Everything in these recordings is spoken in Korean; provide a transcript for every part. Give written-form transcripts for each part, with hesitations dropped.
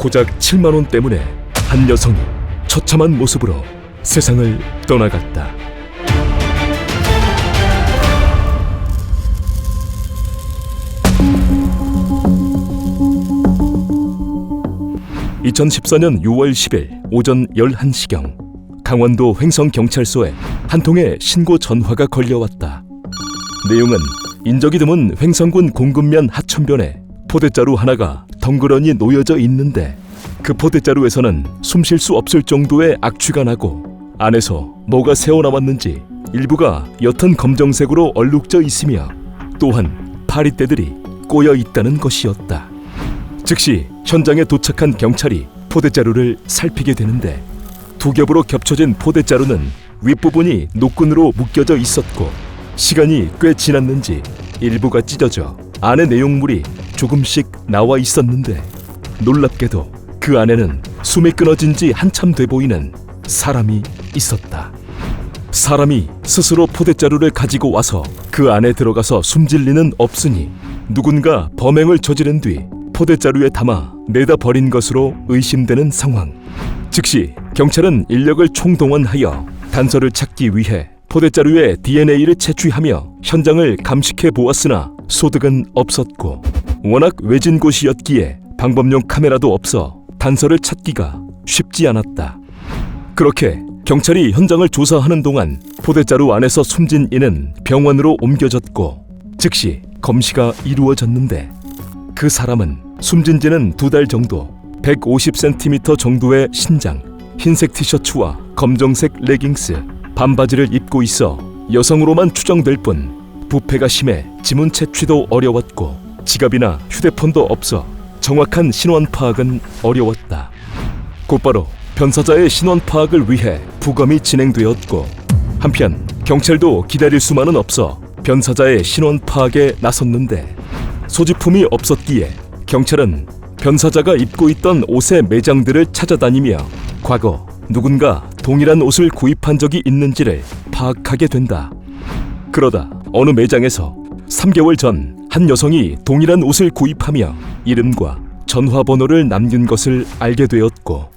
고작 7만 원 때문에 한 여성이 처참한 모습으로 세상을 떠나갔다. 2014년 6월 10일 오전 11시경 강원도 횡성경찰서에 한 통의 신고 전화가 걸려왔다. 내용은 인적이 드문 횡성군 공급면 하천변에 포대자루 하나가 덩그러니 놓여져 있는데 그 포대자루에서는 숨 쉴 수 없을 정도의 악취가 나고 안에서 뭐가 새어나왔는지 일부가 옅은 검정색으로 얼룩져 있으며 또한 파리떼들이 꼬여 있다는 것이었다. 즉시 현장에 도착한 경찰이 포대자루를 살피게 되는데 두 겹으로 겹쳐진 포대자루는 윗부분이 노끈으로 묶여져 있었고 시간이 꽤 지났는지 일부가 찢어져 안의 내용물이 조금씩 나와 있었는데 놀랍게도 그 안에는 숨이 끊어진 지 한참 돼 보이는 사람이 있었다. 사람이 스스로 포대자루를 가지고 와서 그 안에 들어가서 숨질 리는 없으니 누군가 범행을 저지른 뒤 포대자루에 담아 내다 버린 것으로 의심되는 상황. 즉시 경찰은 인력을 총동원하여 단서를 찾기 위해 포대자루의 DNA를 채취하며 현장을 감식해 보았으나 소득은 없었고 워낙 외진 곳이었기에 방범용 카메라도 없어 단서를 찾기가 쉽지 않았다. 그렇게 경찰이 현장을 조사하는 동안 포대자루 안에서 숨진 이는 병원으로 옮겨졌고 즉시 검시가 이루어졌는데 그 사람은 숨진 지는 2달 정도, 150cm 정도의 신장, 흰색 티셔츠와 검정색 레깅스, 반바지를 입고 있어 여성으로만 추정될 뿐 부패가 심해 지문 채취도 어려웠고 지갑이나 휴대폰도 없어 정확한 신원 파악은 어려웠다. 곧바로 변사자의 신원 파악을 위해 부검이 진행되었고 한편 경찰도 기다릴 수만은 없어 변사자의 신원 파악에 나섰는데 소지품이 없었기에 경찰은 변사자가 입고 있던 옷의 매장들을 찾아다니며 과거 누군가 동일한 옷을 구입한 적이 있는지를 파악하게 된다. 그러다 어느 매장에서 3개월 전 한 여성이 동일한 옷을 구입하며 이름과 전화번호를 남긴 것을 알게 되었고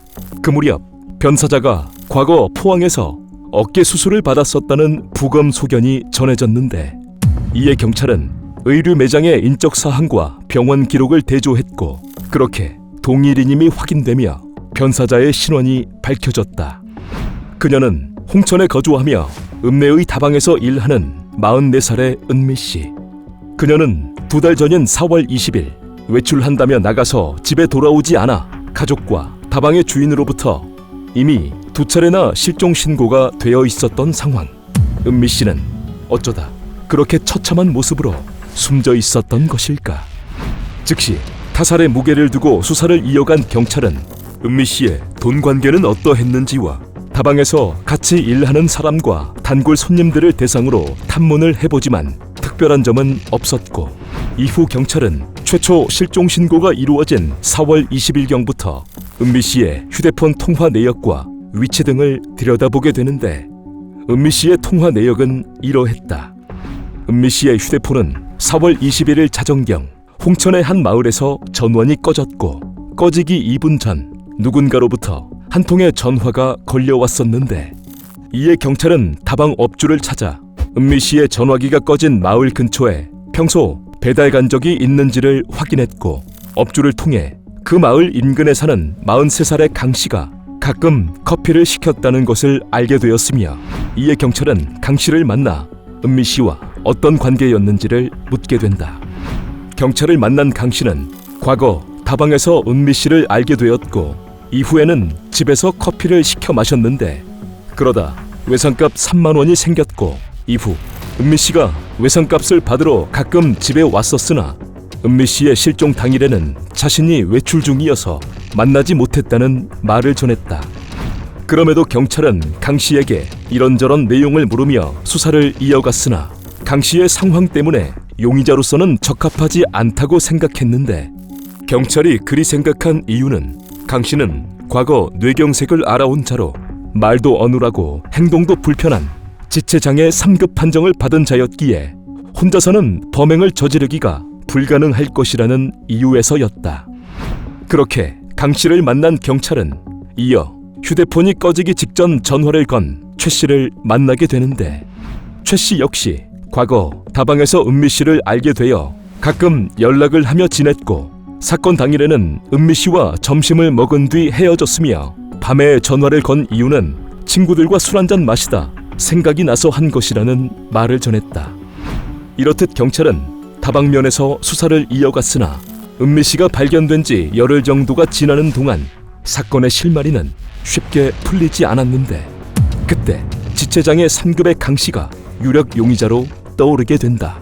그 무렵 변사자가 과거 포항에서 어깨 수술을 받았었다는 부검 소견이 전해졌는데 이에 경찰은 의류 매장의 인적 사항과 병원 기록을 대조했고 그렇게 동일인임이 확인되며 변사자의 신원이 밝혀졌다. 그녀는 홍천에 거주하며 읍내의 다방에서 일하는 44살의 은미 씨. 그녀는 2달 전인 4월 20일 외출한다며 나가서 집에 돌아오지 않아 가족과 다방의 주인으로부터 이미 2차례나 실종 신고가 되어 있었던 상황. 은미 씨는 어쩌다 그렇게 처참한 모습으로 숨져 있었던 것일까? 즉시 타살의 무게를 두고 수사를 이어간 경찰은 은미 씨의 돈 관계는 어떠했는지와 다방에서 같이 일하는 사람과 단골 손님들을 대상으로 탐문을 해보지만 특별한 점은 없었고 이후 경찰은 최초 실종 신고가 이루어진 4월 20일경부터 은미 씨의 휴대폰 통화 내역과 위치 등을 들여다보게 되는데 은미 씨의 통화 내역은 이러했다. 은미 씨의 휴대폰은 4월 21일 자정경 홍천의 한 마을에서 전원이 꺼졌고 꺼지기 2분 전 누군가로부터 한 통의 전화가 걸려왔었는데 이에 경찰은 다방 업주를 찾아 은미 씨의 전화기가 꺼진 마을 근처에 평소 배달 간 적이 있는지를 확인했고 업주를 통해 그 마을 인근에 사는 43살의 강 씨가 가끔 커피를 시켰다는 것을 알게 되었으며 이에 경찰은 강 씨를 만나 은미 씨와 어떤 관계였는지를 묻게 된다. 경찰을 만난 강 씨는 과거 다방에서 은미 씨를 알게 되었고 이후에는 집에서 커피를 시켜 마셨는데 그러다 외상값 3만 원이 생겼고 이후 은미 씨가 외상값을 받으러 가끔 집에 왔었으나 은미 씨의 실종 당일에는 자신이 외출 중이어서 만나지 못했다는 말을 전했다. 그럼에도 경찰은 강 씨에게 이런저런 내용을 물으며 수사를 이어갔으나 강 씨의 상황 때문에 용의자로서는 적합하지 않다고 생각했는데 경찰이 그리 생각한 이유는 강 씨는 과거 뇌경색을 알아온 자로 말도 어눌하고 행동도 불편한 지체장애 3급 판정을 받은 자였기에 혼자서는 범행을 저지르기가 불가능할 것이라는 이유에서였다. 그렇게 강 씨를 만난 경찰은 이어 휴대폰이 꺼지기 직전 전화를 건 최 씨를 만나게 되는데, 최 씨 역시 과거 다방에서 은미 씨를 알게 되어 가끔 연락을 하며 지냈고, 사건 당일에는 은미 씨와 점심을 먹은 뒤 헤어졌으며 밤에 전화를 건 이유는 친구들과 술 한잔 마시다 생각이 나서 한 것이라는 말을 전했다. 이렇듯 경찰은 다방면에서 수사를 이어갔으나 은미 씨가 발견된 지 열흘 정도가 지나는 동안 사건의 실마리는 쉽게 풀리지 않았는데, 그때 지체장의 3급의 강 씨가 유력 용의자로 떠오르게 된다.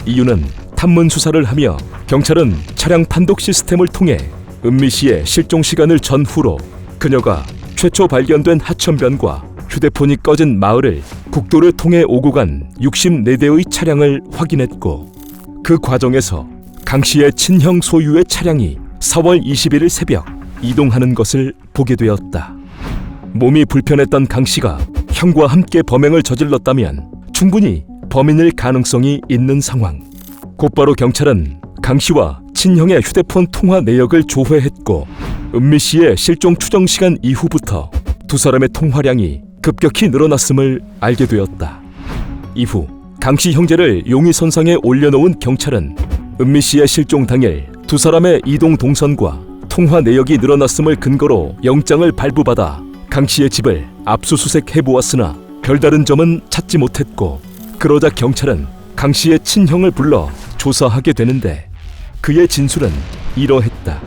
이유는 탐문 수사를 하며 경찰은 차량 판독 시스템을 통해 은미 씨의 실종 시간을 전후로 그녀가 최초 발견된 하천변과 휴대폰이 꺼진 마을을 국도를 통해 오고 간 64대의 차량을 확인했고, 그 과정에서 강 씨의 친형 소유의 차량이 4월 21일 새벽 이동하는 것을 보게 되었다. 몸이 불편했던 강 씨가 형과 함께 범행을 저질렀다면 충분히 범인일 가능성이 있는 상황. 곧바로 경찰은 강 씨와 친형의 휴대폰 통화 내역을 조회했고, 은미 씨의 실종 추정 시간 이후부터 두 사람의 통화량이 급격히 늘어났음을 알게 되었다. 이후 강 씨 형제를 용의선상에 올려놓은 경찰은 은미 씨의 실종 당일 두 사람의 이동 동선과 통화 내역이 늘어났음을 근거로 영장을 발부받아 강 씨의 집을 압수수색해보았으나 별다른 점은 찾지 못했고, 그러자 경찰은 강 씨의 친형을 불러 조사하게 되는데, 그의 진술은 이러했다.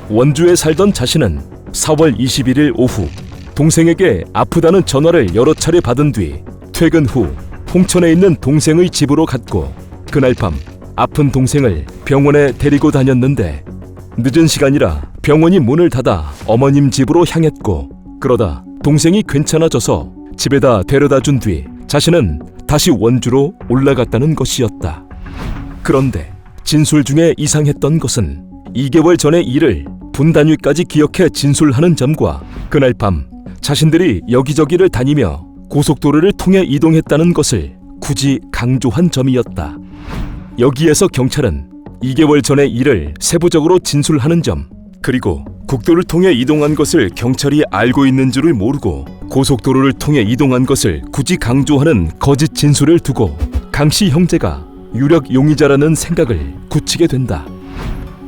원주에 살던 자신은 4월 21일 오후 동생에게 아프다는 전화를 여러 차례 받은 뒤 퇴근 후 홍천에 있는 동생의 집으로 갔고, 그날 밤 아픈 동생을 병원에 데리고 다녔는데 늦은 시간이라 병원이 문을 닫아 어머님 집으로 향했고, 그러다 동생이 괜찮아져서 집에다 데려다 준 뒤 자신은 다시 원주로 올라갔다는 것이었다. 그런데 진술 중에 이상했던 것은 2개월 전의 일을 분단위까지 기억해 진술하는 점과 그날 밤 자신들이 여기저기를 다니며 고속도로를 통해 이동했다는 것을 굳이 강조한 점이었다. 여기에서 경찰은 2개월 전의 일을 세부적으로 진술하는 점, 그리고 국도를 통해 이동한 것을 경찰이 알고 있는 줄을 모르고 고속도로를 통해 이동한 것을 굳이 강조하는 거짓 진술을 두고 강 씨 형제가 유력 용의자라는 생각을 굳히게 된다.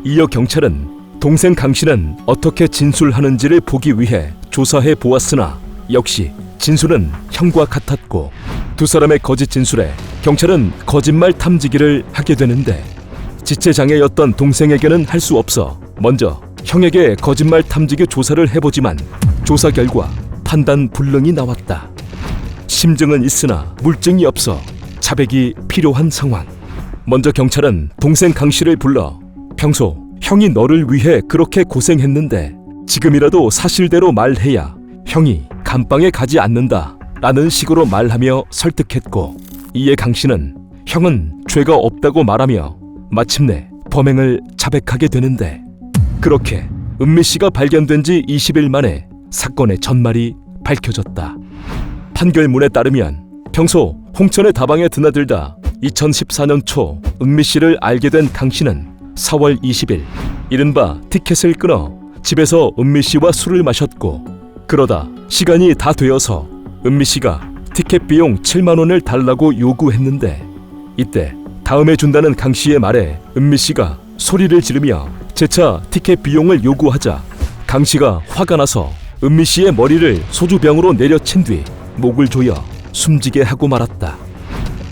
이어 경찰은 동생 강 씨는 어떻게 진술하는지를 보기 위해 조사해 보았으나 역시 진술은 형과 같았고, 두 사람의 거짓 진술에 경찰은 거짓말 탐지기를 하게 되는데, 지체장애였던 동생에게는 할 수 없어 먼저 형에게 거짓말 탐지기 조사를 해보지만 조사 결과 판단 불능이 나왔다. 심증은 있으나 물증이 없어 자백이 필요한 상황. 먼저 경찰은 동생 강 씨를 불러 평소 형이 너를 위해 그렇게 고생했는데 지금이라도 사실대로 말해야 형이 감방에 가지 않는다 라는 식으로 말하며 설득했고, 이에 강 씨는 형은 죄가 없다고 말하며 마침내 범행을 자백하게 되는데, 그렇게 은미 씨가 발견된 지 20일 만에 사건의 전말이 밝혀졌다. 판결문에 따르면 평소 홍천의 다방에 드나들다 2014년 초 은미 씨를 알게 된 강 씨는 4월 20일 이른바 티켓을 끊어 집에서 은미 씨와 술을 마셨고, 그러다 시간이 다 되어서 은미 씨가 티켓 비용 7만 원을 달라고 요구했는데, 이때 다음에 준다는 강 씨의 말에 은미 씨가 소리를 지르며 재차 티켓 비용을 요구하자 강 씨가 화가 나서 은미 씨의 머리를 소주병으로 내려친 뒤 목을 조여 숨지게 하고 말았다.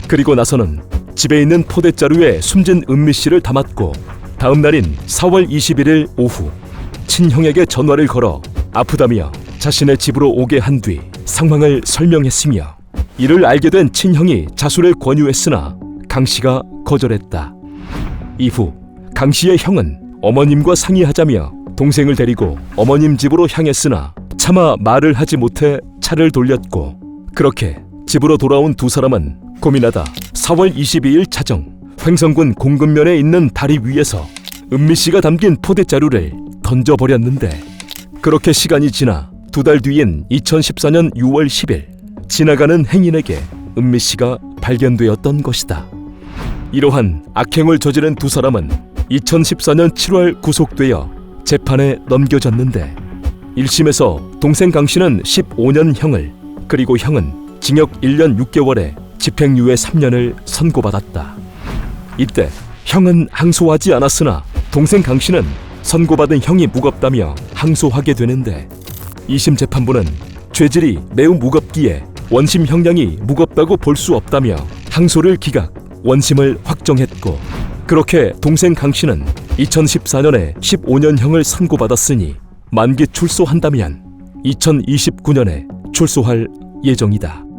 그리고 나서는 집에 있는 포대자루에 숨진 은미 씨를 담았고, 다음 날인 4월 21일 오후 친형에게 전화를 걸어 아프다며 자신의 집으로 오게 한 뒤 상황을 설명했으며, 이를 알게 된 친형이 자수를 권유했으나 강 씨가 거절했다. 이후 강 씨의 형은 어머님과 상의하자며 동생을 데리고 어머님 집으로 향했으나 차마 말을 하지 못해 차를 돌렸고, 그렇게 집으로 돌아온 두 사람은 고민하다 4월 22일 자정 횡성군 공급면에 있는 다리 위에서 은미 씨가 담긴 포대자루를 던져버렸는데, 그렇게 시간이 지나 두 달 뒤인 2014년 6월 10일 지나가는 행인에게 은미 씨가 발견되었던 것이다. 이러한 악행을 저지른 두 사람은 2014년 7월 구속되어 재판에 넘겨졌는데 1심에서 동생 강 씨는 15년형을, 그리고 형은 징역 1년 6개월에 집행유예 3년을 선고받았다. 이때 형은 항소하지 않았으나 동생 강 씨는 선고받은 형이 무겁다며 항소하게 되는데 2심 재판부는 죄질이 매우 무겁기에 원심 형량이 무겁다고 볼 수 없다며 항소를 기각, 원심을 확정했고, 그렇게 동생 강 씨는 2014년에 15년형을 선고받았으니 만기 출소한다면 2029년에 출소할 예정이다.